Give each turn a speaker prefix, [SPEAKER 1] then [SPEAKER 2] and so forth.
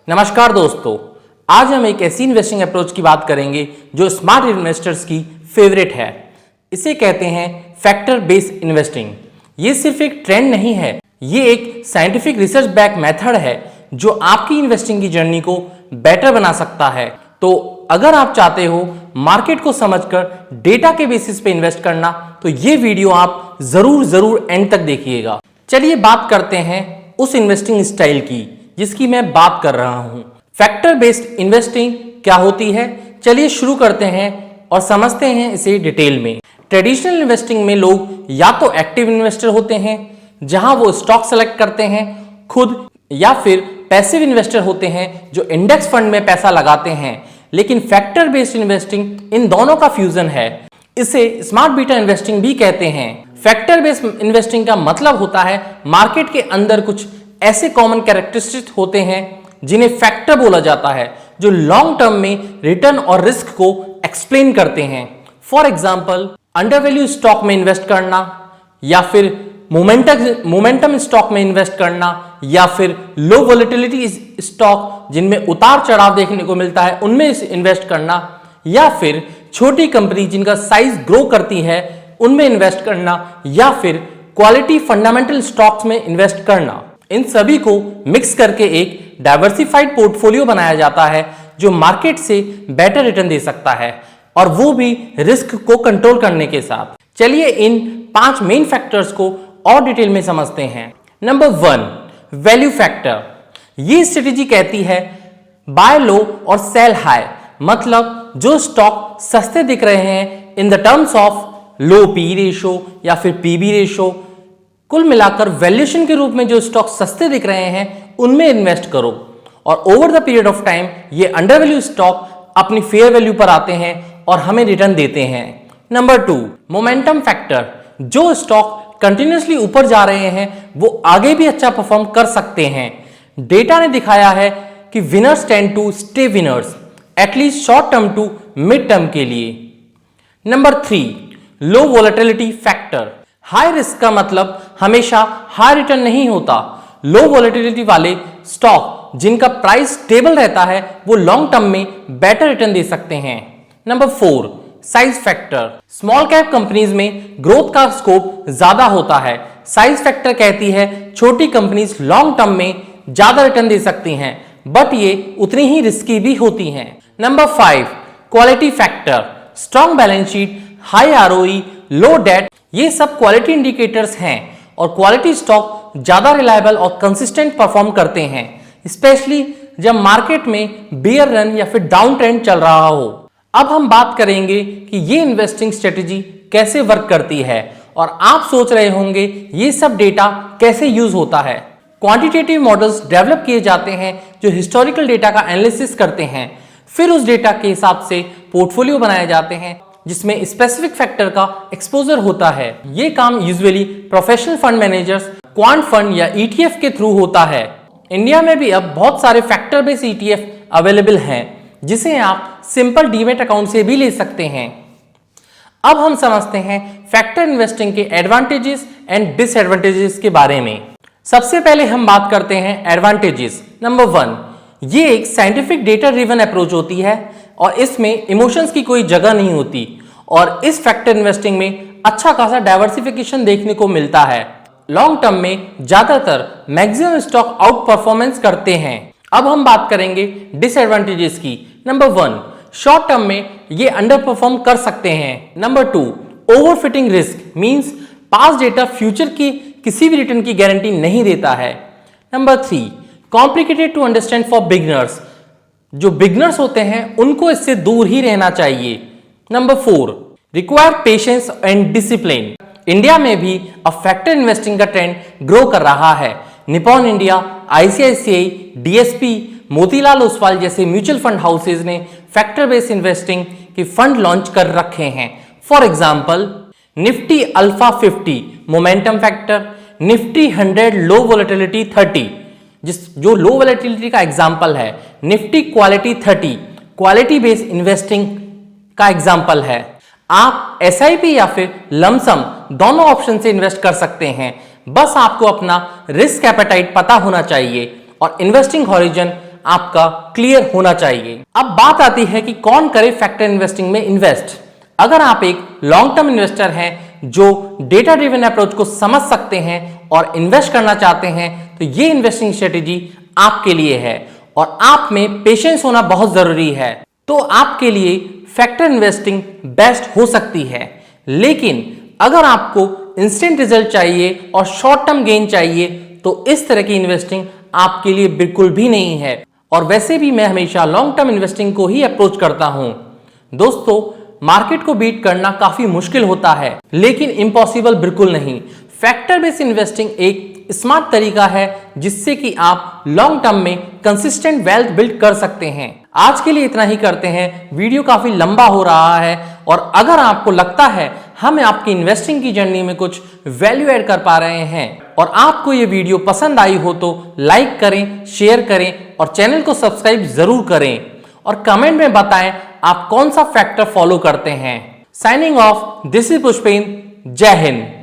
[SPEAKER 1] नमस्कार दोस्तों, आज हम एक ऐसी इन्वेस्टिंग अप्रोच की बात करेंगे जो स्मार्ट इन्वेस्टर्स की फेवरेट है। इसे कहते हैं फैक्टर बेस्ड इन्वेस्टिंग। ये सिर्फ एक ट्रेंड नहीं है, ये एक साइंटिफिक रिसर्च बैक मेथड है जो आपकी इन्वेस्टिंग की जर्नी को बेटर बना सकता है। तो अगर आप चाहते हो मार्केट को समझकर डेटा के बेसिस पे इन्वेस्ट करना, तो ये वीडियो आप जरूर एंड तक देखिएगा। चलिए बात करते हैं उस इन्वेस्टिंग स्टाइल की जिसकी मैं बात कर रहा हूं। फैक्टर बेस्ड इन्वेस्टिंग क्या होती है, चलिए शुरू करते हैं और समझते हैं इसे डिटेल में। ट्रेडिशनल इन्वेस्टिंग में लोग या तो एक्टिव इन्वेस्टर होते हैं जहां वो स्टॉक सेलेक्ट करते हैं खुद, या फिर पैसिव इन्वेस्टर होते हैं जो इंडेक्स फंड में पैसा लगाते हैं। लेकिन फैक्टर बेस्ड इन्वेस्टिंग इन दोनों का फ्यूजन है। इसे स्मार्ट बीटा इन्वेस्टिंग भी कहते हैं। फैक्टर बेस्ड इन्वेस्टिंग का मतलब होता है मार्केट के अंदर कुछ ऐसे कॉमन कैरेक्टरिस्टिक्स होते हैं जिन्हें फैक्टर बोला जाता है, जो लॉन्ग टर्म में रिटर्न और रिस्क को एक्सप्लेन करते हैं। For example, under value stock में इन्वेस्ट करना, या फिर मोमेंटम स्टॉक में इन्वेस्ट करना, या फिर लो वोलेटिलिटी स्टॉक जिनमें उतार चढ़ाव देखने को मिलता है उनमें इन्वेस्ट करना, या फिर छोटी कंपनी जिनका साइज ग्रो करती है उनमें इन्वेस्ट करना, या फिर क्वालिटी फंडामेंटल स्टॉक्स में इन्वेस्ट करना। इन सभी को मिक्स करके एक डाइवर्सिफाइड पोर्टफोलियो बनाया जाता है जो मार्केट से बेटर रिटर्न दे सकता है, और वो भी रिस्क को कंट्रोल करने के साथ। चलिए इन 5 मेन फैक्टर्स को और डिटेल में समझते हैं। Number 1, value factor. ये स्ट्रेटेजी कहती है बाय लो और सेल हाई, मतलब जो स्टॉक सस्ते दिख रहे हैं in the terms of low P ratio या फिर पीबी रेशो, कुल मिलाकर वैल्यूएशन के रूप में जो स्टॉक सस्ते दिख रहे हैं उनमें इन्वेस्ट करो, और over the period of time ये अंडर वैल्यू स्टॉक अपनी फेयर वैल्यू पर आते हैं और हमें रिटर्न देते हैं। Number 2, momentum factor. जो स्टॉक कंटिन्यूसली ऊपर जा रहे हैं वो आगे भी अच्छा परफॉर्म कर सकते हैं। डेटा ने दिखाया है कि winners tend to stay winners at least short term to mid term के लिए। Number 3, low volatility factor. High risk का मतलब हमेशा हाई रिटर्न नहीं होता। लो वोलेटिलिटी वाले स्टॉक जिनका प्राइस स्टेबल रहता है वो लॉन्ग टर्म में बेटर रिटर्न दे सकते हैं। Number 4, size factor. Small cap companies में ग्रोथ का स्कोप ज्यादा होता है। साइज फैक्टर कहती है छोटी कंपनीज लॉन्ग टर्म में ज्यादा रिटर्न दे सकती हैं, बट ये उतनी ही रिस्की भी होती हैं। Number 5, quality factor. Strong balance sheet, high ROE, low debt, ये सब क्वालिटी इंडिकेटर्स हैं, और क्वालिटी स्टॉक ज्यादा रिलायबल और कंसिस्टेंट परफॉर्म करते हैं, स्पेशली जब मार्केट में बेयर रन या फिर डाउन ट्रेंड चल रहा हो। अब हम बात करेंगे कि ये इन्वेस्टिंग स्ट्रेटेजी कैसे वर्क करती है, और आप सोच रहे होंगे ये सब डेटा कैसे यूज होता है। क्वांटिटेटिव मॉडल्स डेवलप किए जाते हैं जो हिस्टोरिकल डेटा का एनालिसिस करते हैं, फिर उस डेटा के हिसाब से पोर्टफोलियो बनाए जाते हैं जिसमें स्पेसिफिक फैक्टर का एक्सपोजर होता है। ये काम usually professional fund managers, quant fund या ईटीएफ के थ्रू होता है। इंडिया में भी अब बहुत सारे फैक्टर बेस्ड ईटीएफ अवेलेबल हैं जिसे आप सिंपल डीमैट अकाउंट से भी ले सकते हैं। अब हम समझते हैं फैक्टर इन्वेस्टिंग के एडवांटेजेस एंड डिसएडवांटेजेस के बारे में। सबसे पहले हम बात करते हैं एडवांटेजेस। नंबर 1, ये एक साइंटिफिक डेटा ड्रिवन अप्रोच होती है और इसमें इमोशंस की कोई जगह नहीं होती, और इस फैक्टर इन्वेस्टिंग में अच्छा खासा डाइवर्सिफिकेशन देखने को मिलता है। लॉन्ग टर्म में ज्यादातर मैक्सिमम स्टॉक आउट परफॉर्मेंस करते हैं। अब हम बात करेंगे डिसएडवांटेजेस की। नंबर 1, शॉर्ट टर्म में ये अंडर परफॉर्म कर सकते हैं। Number 2, overfitting risk means past data future की किसी भी रिटर्न की गारंटी नहीं देता है। Number 3, complicated to understand for beginners. जो बिगनर्स होते हैं उनको इससे दूर ही रहना चाहिए। Number 4, require patience and discipline. India में भी अब फैक्टर इन्वेस्टिंग का ट्रेंड ग्रो कर रहा है। Nippon India, ICICI, DSP, Motilal Oswal जैसे म्यूचुअल फंड हाउसेज ने फैक्टर बेस्ड इन्वेस्टिंग के फंड लॉन्च कर रखे हैं। For example, Nifty alpha 50 momentum factor, Nifty 100 low volatility 30 जो लो वोलेटिलिटी का एग्जाम्पल है, Nifty quality 30 quality based investing का एग्जाम्पल है। आप एसआईपी या फिर लमसम दोनों ऑप्शन से इन्वेस्ट कर सकते हैं, बस आपको अपना रिस्क एपेटाइट पता होना चाहिए और इन्वेस्टिंग हॉरिजन आपका क्लियर होना चाहिए। अब बात आती है कि कौन करे फैक्टर इन्वेस्टिंग में इन्वेस्ट। अगर आप एक लॉन्ग टर्म इन्वेस्टर हैं जो डेटा ड्रिवन अप्रोच को समझ सकते हैं और इन्वेस्ट करना चाहते हैं तो ये इन्वेस्टिंग स्ट्रेटेजी आपके लिए है और आप में पेशेंस होना बहुत जरूरी है। तो आपके लिए फैक्टर इन्वेस्टिंग बेस्ट हो सकती है। लेकिन अगर आपको इंस्टेंट रिजल्ट चाहिए और शॉर्ट टर्म गेन चाहिए तो इस तरह की इन्वेस्टिंग आपके लिए बिल्कुल भी नहीं है। और वैसे भी मैं हमेशा लॉन्ग टर्म इन्वेस्टिंग को ही अप्रोच करता हूं। दोस्तों, मार्केट को बीट करना काफी मुश्किल होता है लेकिन इम्पॉसिबल बिल्कुल नहीं। फैक्टर बेस्ड इन्वेस्टिंग एक स्मार्ट तरीका है जिससे कि आप लॉन्ग टर्म में कंसिस्टेंट वेल्थ बिल्ड कर सकते हैं। आज के लिए इतना ही करते हैं, वीडियो काफी लंबा हो रहा है और अगर आपको लगता है हम आपकी इन्वेस्टिंग की जर्नी में कुछ वैल्यू ऐड कर पा रहे हैं और आपको ये वीडियो पसंद आई हो तो लाइक करें, शेयर करें और चैनल को सब्सक्राइब जरूर करें और कमेंट में बताएं आप कौन सा फैक्टर फॉलो करते हैं। Signing off, this is Pushpendra. जय हिंद।